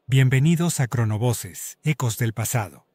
Bienvenidos a Cronovoces, Ecos del Pasado.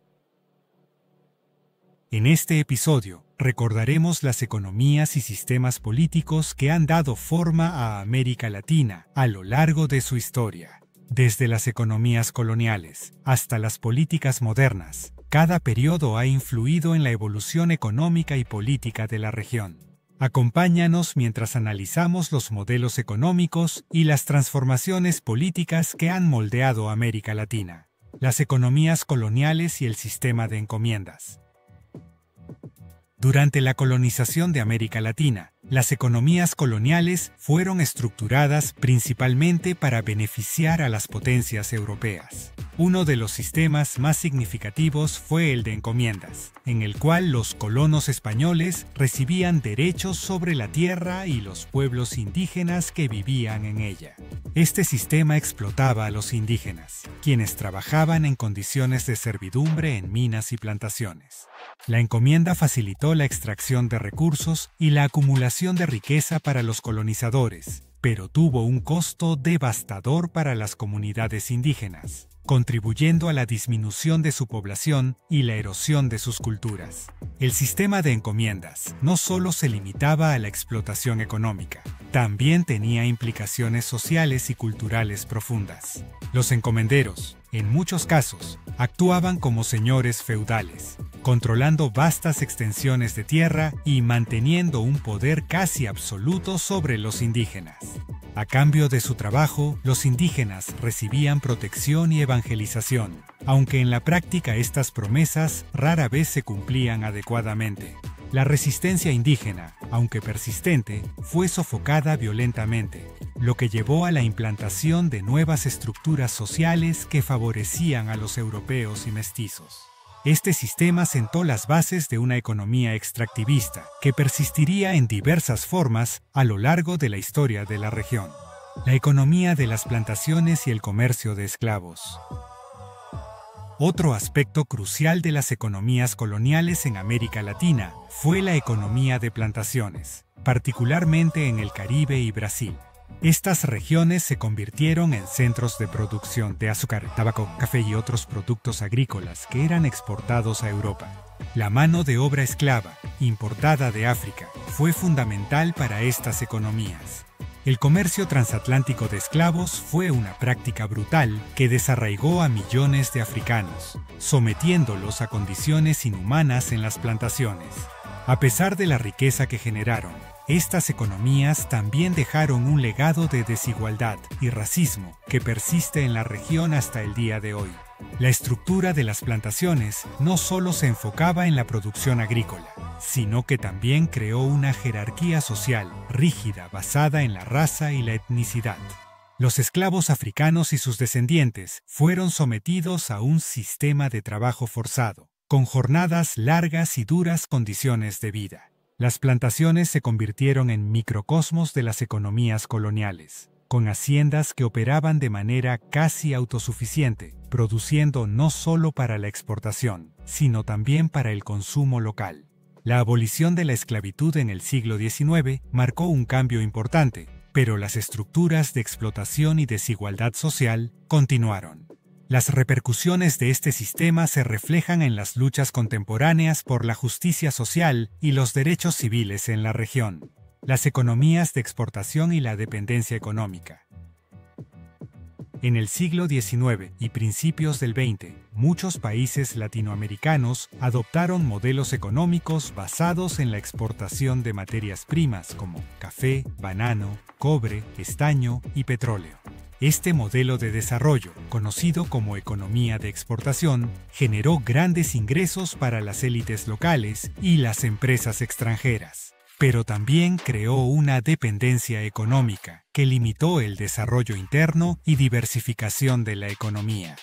En este episodio, recordaremos las economías y sistemas políticos que han dado forma a América Latina a lo largo de su historia. Desde las economías coloniales hasta las políticas modernas, cada periodo ha influido en la evolución económica y política de la región. Acompáñanos mientras analizamos los modelos económicos y las transformaciones políticas que han moldeado América Latina, las economías coloniales y el sistema de encomiendas. Durante la colonización de América Latina, las economías coloniales fueron estructuradas principalmente para beneficiar a las potencias europeas. Uno de los sistemas más significativos fue el de encomiendas, en el cual los colonos españoles recibían derechos sobre la tierra y los pueblos indígenas que vivían en ella. Este sistema explotaba a los indígenas, quienes trabajaban en condiciones de servidumbre en minas y plantaciones. La encomienda facilitó la extracción de recursos y la acumulación de riqueza para los colonizadores, pero tuvo un costo devastador para las comunidades indígenas, contribuyendo a la disminución de su población y la erosión de sus culturas. El sistema de encomiendas no solo se limitaba a la explotación económica, también tenía implicaciones sociales y culturales profundas. Los encomenderos, en muchos casos, actuaban como señores feudales, controlando vastas extensiones de tierra y manteniendo un poder casi absoluto sobre los indígenas. A cambio de su trabajo, los indígenas recibían protección y evangelización, aunque en la práctica estas promesas rara vez se cumplían adecuadamente. La resistencia indígena, aunque persistente, fue sofocada violentamente, lo que llevó a la implantación de nuevas estructuras sociales que favorecían a los europeos y mestizos. Este sistema sentó las bases de una economía extractivista que persistiría en diversas formas a lo largo de la historia de la región. La economía de las plantaciones y el comercio de esclavos. Otro aspecto crucial de las economías coloniales en América Latina fue la economía de plantaciones, particularmente en el Caribe y Brasil. Estas regiones se convirtieron en centros de producción de azúcar, tabaco, café y otros productos agrícolas que eran exportados a Europa. La mano de obra esclava, importada de África, fue fundamental para estas economías. El comercio transatlántico de esclavos fue una práctica brutal que desarraigó a millones de africanos, sometiéndolos a condiciones inhumanas en las plantaciones. A pesar de la riqueza que generaron, estas economías también dejaron un legado de desigualdad y racismo que persiste en la región hasta el día de hoy. La estructura de las plantaciones no solo se enfocaba en la producción agrícola, sino que también creó una jerarquía social rígida basada en la raza y la etnicidad. Los esclavos africanos y sus descendientes fueron sometidos a un sistema de trabajo forzado, con jornadas largas y duras condiciones de vida. Las plantaciones se convirtieron en microcosmos de las economías coloniales, con haciendas que operaban de manera casi autosuficiente, produciendo no solo para la exportación, sino también para el consumo local. La abolición de la esclavitud en el siglo XIX marcó un cambio importante, pero las estructuras de explotación y desigualdad social continuaron. Las repercusiones de este sistema se reflejan en las luchas contemporáneas por la justicia social y los derechos civiles en la región, las economías de exportación y la dependencia económica. En el siglo XIX y principios del XX, muchos países latinoamericanos adoptaron modelos económicos basados en la exportación de materias primas como café, banano, cobre, estaño y petróleo. Este modelo de desarrollo, conocido como economía de exportación, generó grandes ingresos para las élites locales y las empresas extranjeras, pero también creó una dependencia económica que limitó el desarrollo interno y diversificación de la economía.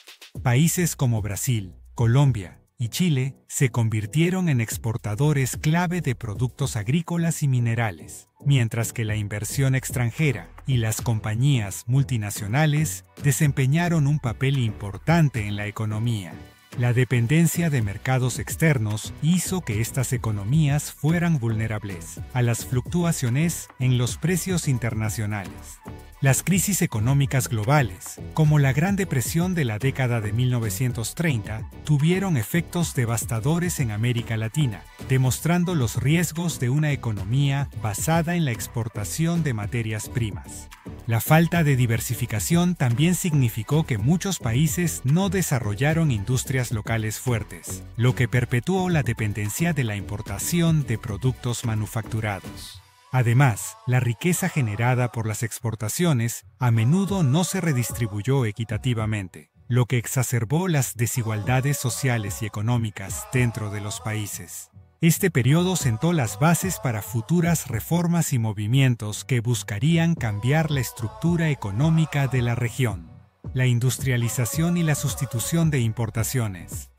Países como Brasil, Colombia y Chile se convirtieron en exportadores clave de productos agrícolas y minerales, mientras que la inversión extranjera y las compañías multinacionales desempeñaron un papel importante en la economía. La dependencia de mercados externos hizo que estas economías fueran vulnerables a las fluctuaciones en los precios internacionales. Las crisis económicas globales, como la Gran Depresión de la década de 1930, tuvieron efectos devastadores en América Latina, demostrando los riesgos de una economía basada en la exportación de materias primas. La falta de diversificación también significó que muchos países no desarrollaron industrias locales fuertes, lo que perpetuó la dependencia de la importación de productos manufacturados. Además, la riqueza generada por las exportaciones a menudo no se redistribuyó equitativamente, lo que exacerbó las desigualdades sociales y económicas dentro de los países. Este periodo sentó las bases para futuras reformas y movimientos que buscarían cambiar la estructura económica de la región. La industrialización y la sustitución de importaciones.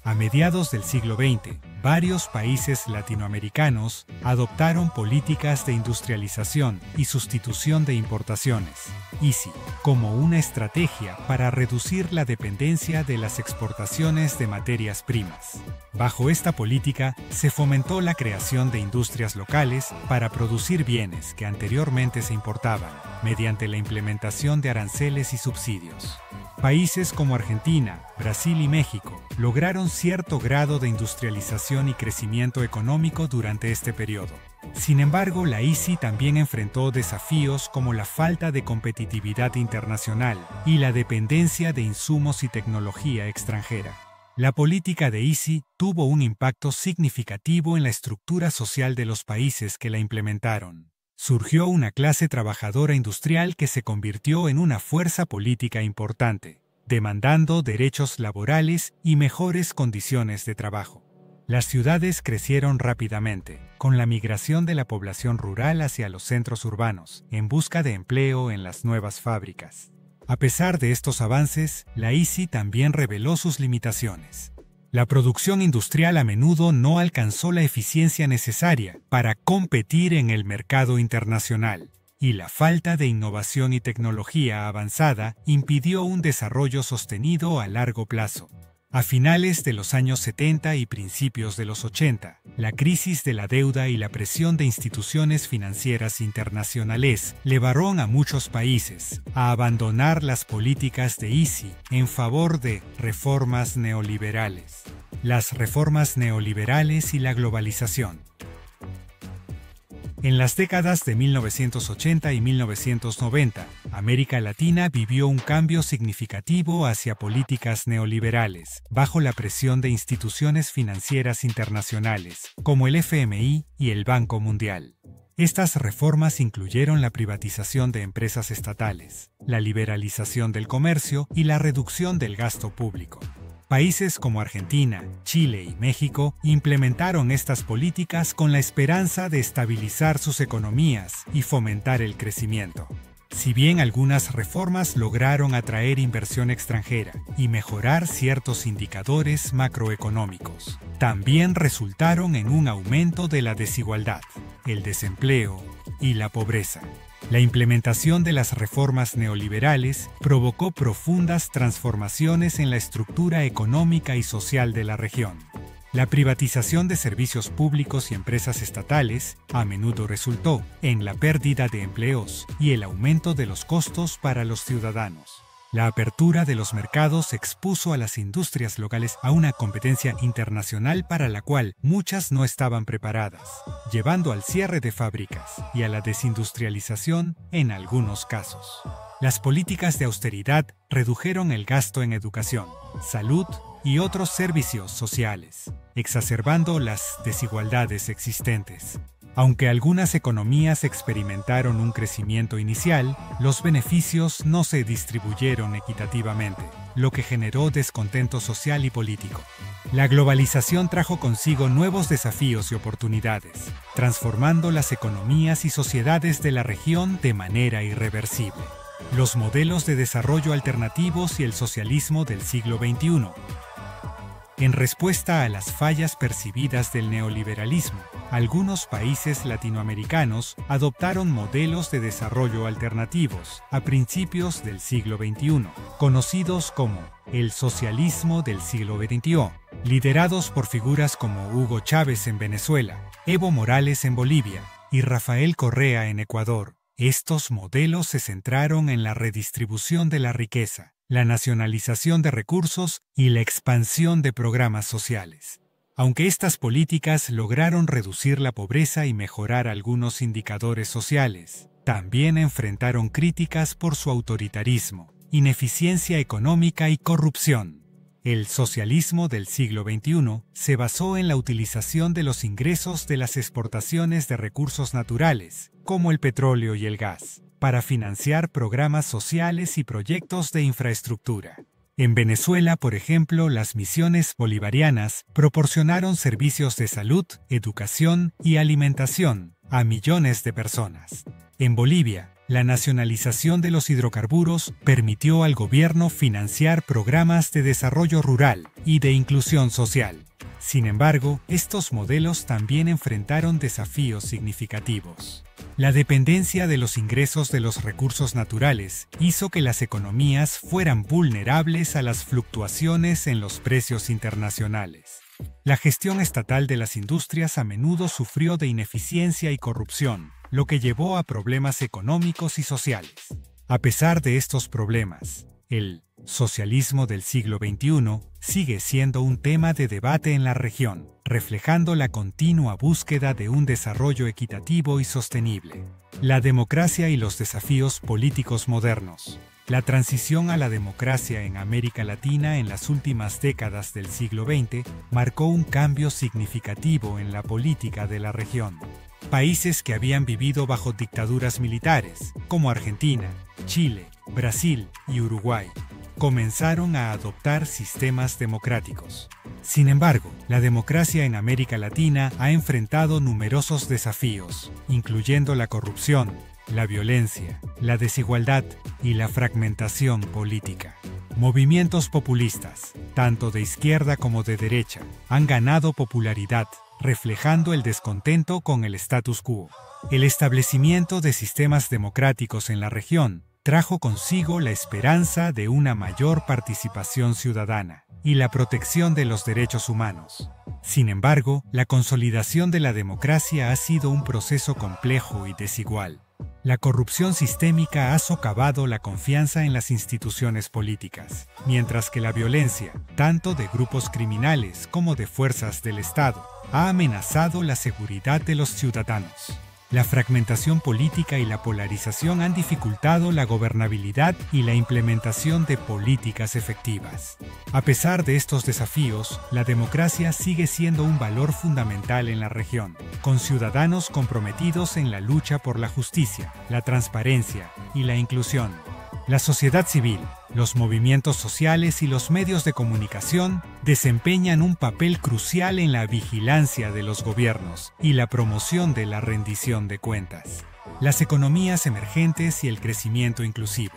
A mediados del siglo XX, varios países latinoamericanos adoptaron políticas de industrialización y sustitución de importaciones, ISI, como una estrategia para reducir la dependencia de las exportaciones de materias primas. Bajo esta política, se fomentó la creación de industrias locales para producir bienes que anteriormente se importaban, mediante la implementación de aranceles y subsidios. Países como Argentina, Brasil y México lograron cierto grado de industrialización y crecimiento económico durante este periodo. Sin embargo, la ISI también enfrentó desafíos como la falta de competitividad internacional y la dependencia de insumos y tecnología extranjera. La política de ISI tuvo un impacto significativo en la estructura social de los países que la implementaron. Surgió una clase trabajadora industrial que se convirtió en una fuerza política importante, demandando derechos laborales y mejores condiciones de trabajo. Las ciudades crecieron rápidamente, con la migración de la población rural hacia los centros urbanos, en busca de empleo en las nuevas fábricas. A pesar de estos avances, la ISI también reveló sus limitaciones. La producción industrial a menudo no alcanzó la eficiencia necesaria para competir en el mercado internacional, y la falta de innovación y tecnología avanzada impidió un desarrollo sostenido a largo plazo. A finales de los años 70 y principios de los 80, la crisis de la deuda y la presión de instituciones financieras internacionales llevaron a muchos países a abandonar las políticas de ISI en favor de reformas neoliberales. Las reformas neoliberales y la globalización. En las décadas de 1980 y 1990, América Latina vivió un cambio significativo hacia políticas neoliberales, bajo la presión de instituciones financieras internacionales, como el FMI y el Banco Mundial. Estas reformas incluyeron la privatización de empresas estatales, la liberalización del comercio y la reducción del gasto público. Países como Argentina, Chile y México implementaron estas políticas con la esperanza de estabilizar sus economías y fomentar el crecimiento. Si bien algunas reformas lograron atraer inversión extranjera y mejorar ciertos indicadores macroeconómicos, también resultaron en un aumento de la desigualdad, el desempleo y la pobreza. La implementación de las reformas neoliberales provocó profundas transformaciones en la estructura económica y social de la región. La privatización de servicios públicos y empresas estatales a menudo resultó en la pérdida de empleos y el aumento de los costos para los ciudadanos. La apertura de los mercados expuso a las industrias locales a una competencia internacional para la cual muchas no estaban preparadas, llevando al cierre de fábricas y a la desindustrialización en algunos casos. Las políticas de austeridad redujeron el gasto en educación, salud y otros servicios sociales, exacerbando las desigualdades existentes. Aunque algunas economías experimentaron un crecimiento inicial, los beneficios no se distribuyeron equitativamente, lo que generó descontento social y político. La globalización trajo consigo nuevos desafíos y oportunidades, transformando las economías y sociedades de la región de manera irreversible. Los modelos de desarrollo alternativos y el socialismo del siglo XXI. En respuesta a las fallas percibidas del neoliberalismo, algunos países latinoamericanos adoptaron modelos de desarrollo alternativos a principios del siglo XXI, conocidos como el socialismo del siglo XXI, liderados por figuras como Hugo Chávez en Venezuela, Evo Morales en Bolivia y Rafael Correa en Ecuador. Estos modelos se centraron en la redistribución de la riqueza, la nacionalización de recursos y la expansión de programas sociales. Aunque estas políticas lograron reducir la pobreza y mejorar algunos indicadores sociales, también enfrentaron críticas por su autoritarismo, ineficiencia económica y corrupción. El socialismo del siglo XXI se basó en la utilización de los ingresos de las exportaciones de recursos naturales, como el petróleo y el gas, para financiar programas sociales y proyectos de infraestructura. En Venezuela, por ejemplo, las misiones bolivarianas proporcionaron servicios de salud, educación y alimentación a millones de personas. En Bolivia, la nacionalización de los hidrocarburos permitió al gobierno financiar programas de desarrollo rural y de inclusión social. Sin embargo, estos modelos también enfrentaron desafíos significativos. La dependencia de los ingresos de los recursos naturales hizo que las economías fueran vulnerables a las fluctuaciones en los precios internacionales. La gestión estatal de las industrias a menudo sufrió de ineficiencia y corrupción, lo que llevó a problemas económicos y sociales. A pesar de estos problemas, el socialismo del siglo XXI sigue siendo un tema de debate en la región, reflejando la continua búsqueda de un desarrollo equitativo y sostenible. La democracia y los desafíos políticos modernos. La transición a la democracia en América Latina en las últimas décadas del siglo XX marcó un cambio significativo en la política de la región. Países que habían vivido bajo dictaduras militares, como Argentina, Chile, Brasil y Uruguay, comenzaron a adoptar sistemas democráticos. Sin embargo, la democracia en América Latina ha enfrentado numerosos desafíos, incluyendo la corrupción, la violencia, la desigualdad y la fragmentación política. Movimientos populistas, tanto de izquierda como de derecha, han ganado popularidad, reflejando el descontento con el status quo. El establecimiento de sistemas democráticos en la región trajo consigo la esperanza de una mayor participación ciudadana y la protección de los derechos humanos. Sin embargo, la consolidación de la democracia ha sido un proceso complejo y desigual. La corrupción sistémica ha socavado la confianza en las instituciones políticas, mientras que la violencia, tanto de grupos criminales como de fuerzas del Estado, ha amenazado la seguridad de los ciudadanos. La fragmentación política y la polarización han dificultado la gobernabilidad y la implementación de políticas efectivas. A pesar de estos desafíos, la democracia sigue siendo un valor fundamental en la región, con ciudadanos comprometidos en la lucha por la justicia, la transparencia y la inclusión. La sociedad civil, los movimientos sociales y los medios de comunicación desempeñan un papel crucial en la vigilancia de los gobiernos y la promoción de la rendición de cuentas. Las economías emergentes y el crecimiento inclusivo.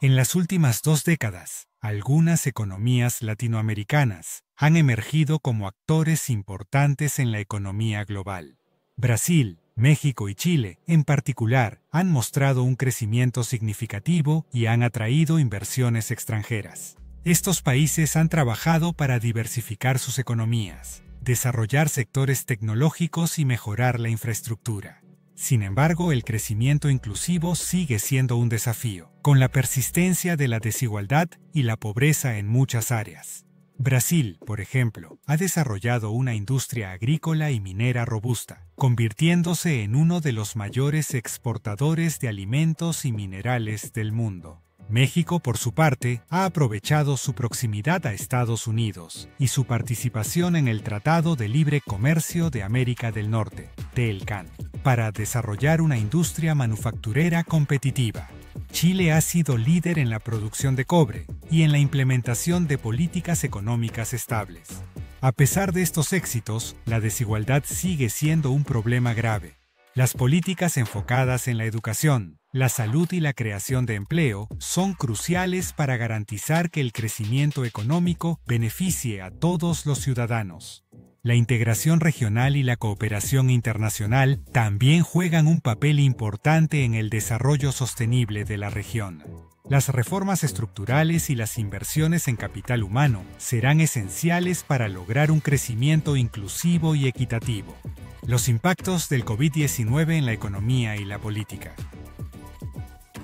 En las últimas 2 décadas, algunas economías latinoamericanas han emergido como actores importantes en la economía global. Brasil, México y Chile, en particular, han mostrado un crecimiento significativo y han atraído inversiones extranjeras. Estos países han trabajado para diversificar sus economías, desarrollar sectores tecnológicos y mejorar la infraestructura. Sin embargo, el crecimiento inclusivo sigue siendo un desafío, con la persistencia de la desigualdad y la pobreza en muchas áreas. Brasil, por ejemplo, ha desarrollado una industria agrícola y minera robusta, convirtiéndose en uno de los mayores exportadores de alimentos y minerales del mundo. México, por su parte, ha aprovechado su proximidad a Estados Unidos y su participación en el Tratado de Libre Comercio de América del Norte, TELCAN, para desarrollar una industria manufacturera competitiva. Chile ha sido líder en la producción de cobre y en la implementación de políticas económicas estables. A pesar de estos éxitos, la desigualdad sigue siendo un problema grave. Las políticas enfocadas en la educación, la salud y la creación de empleo son cruciales para garantizar que el crecimiento económico beneficie a todos los ciudadanos. La integración regional y la cooperación internacional también juegan un papel importante en el desarrollo sostenible de la región. Las reformas estructurales y las inversiones en capital humano serán esenciales para lograr un crecimiento inclusivo y equitativo. Los impactos del COVID-19 en la economía y la política.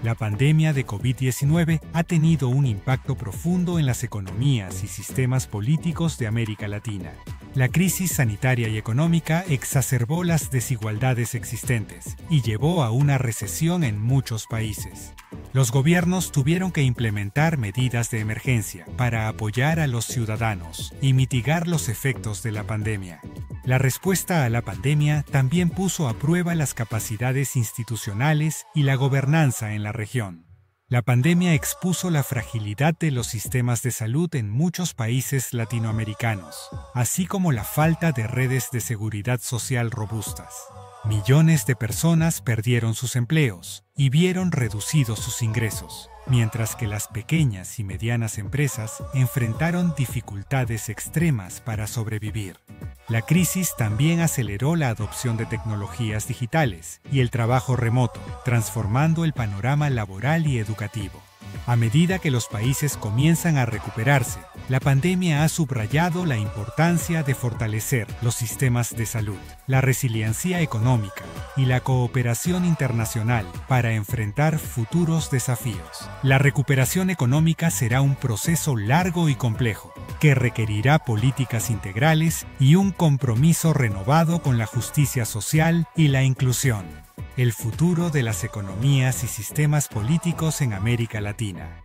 La pandemia de COVID-19 ha tenido un impacto profundo en las economías y sistemas políticos de América Latina. La crisis sanitaria y económica exacerbó las desigualdades existentes y llevó a una recesión en muchos países. Los gobiernos tuvieron que implementar medidas de emergencia para apoyar a los ciudadanos y mitigar los efectos de la pandemia. La respuesta a la pandemia también puso a prueba las capacidades institucionales y la gobernanza en la región. La pandemia expuso la fragilidad de los sistemas de salud en muchos países latinoamericanos, así como la falta de redes de seguridad social robustas. Millones de personas perdieron sus empleos y vieron reducidos sus ingresos, mientras que las pequeñas y medianas empresas enfrentaron dificultades extremas para sobrevivir. La crisis también aceleró la adopción de tecnologías digitales y el trabajo remoto, transformando el panorama laboral y educativo. A medida que los países comienzan a recuperarse, la pandemia ha subrayado la importancia de fortalecer los sistemas de salud, la resiliencia económica y la cooperación internacional para enfrentar futuros desafíos. La recuperación económica será un proceso largo y complejo, que requerirá políticas integrales y un compromiso renovado con la justicia social y la inclusión. El futuro de las economías y sistemas políticos en América Latina.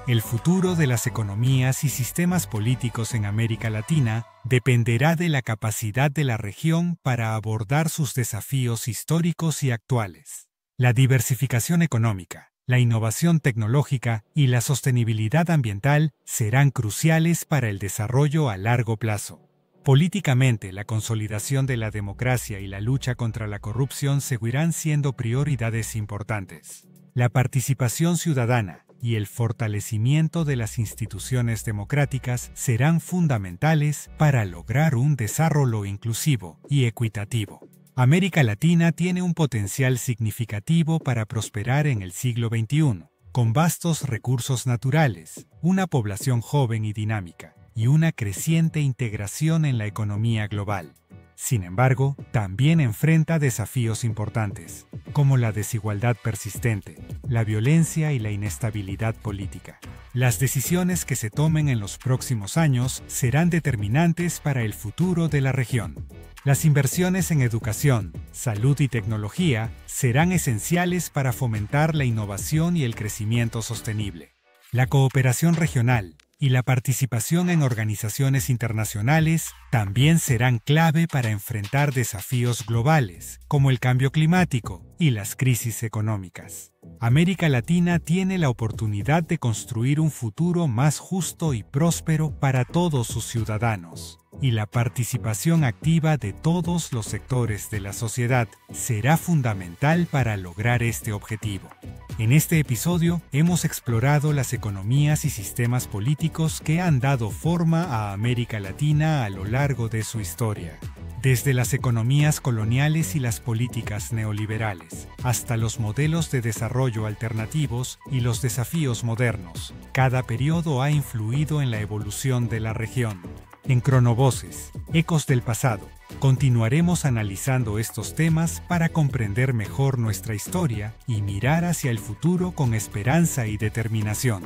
El futuro de las economías y sistemas políticos en América Latina dependerá de la capacidad de la región para abordar sus desafíos históricos y actuales. La diversificación económica, la innovación tecnológica y la sostenibilidad ambiental serán cruciales para el desarrollo a largo plazo. Políticamente, la consolidación de la democracia y la lucha contra la corrupción seguirán siendo prioridades importantes. La participación ciudadana y el fortalecimiento de las instituciones democráticas serán fundamentales para lograr un desarrollo inclusivo y equitativo. América Latina tiene un potencial significativo para prosperar en el siglo XXI, con vastos recursos naturales, una población joven y dinámica, y una creciente integración en la economía global. Sin embargo, también enfrenta desafíos importantes, como la desigualdad persistente, la violencia y la inestabilidad política. Las decisiones que se tomen en los próximos años serán determinantes para el futuro de la región. Las inversiones en educación, salud y tecnología serán esenciales para fomentar la innovación y el crecimiento sostenible. La cooperación regional y la participación en organizaciones internacionales también serán clave para enfrentar desafíos globales, como el cambio climático y las crisis económicas. América Latina tiene la oportunidad de construir un futuro más justo y próspero para todos sus ciudadanos, y la participación activa de todos los sectores de la sociedad será fundamental para lograr este objetivo. En este episodio hemos explorado las economías y sistemas políticos que han dado forma a América Latina a lo largo de su historia. Desde las economías coloniales y las políticas neoliberales, hasta los modelos de desarrollo alternativos y los desafíos modernos, cada periodo ha influido en la evolución de la región. En Cronovoces, Ecos del Pasado, continuaremos analizando estos temas para comprender mejor nuestra historia y mirar hacia el futuro con esperanza y determinación.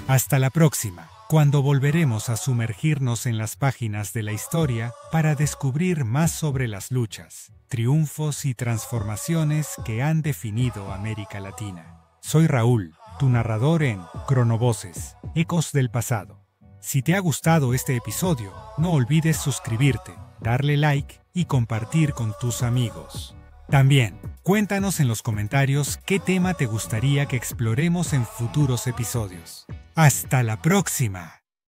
Hasta la próxima, cuando volveremos a sumergirnos en las páginas de la historia para descubrir más sobre las luchas, triunfos y transformaciones que han definido América Latina. Soy Raúl, tu narrador en Cronovoces, Ecos del Pasado. Si te ha gustado este episodio, no olvides suscribirte, darle like y compartir con tus amigos. También, cuéntanos en los comentarios qué tema te gustaría que exploremos en futuros episodios. ¡Hasta la próxima!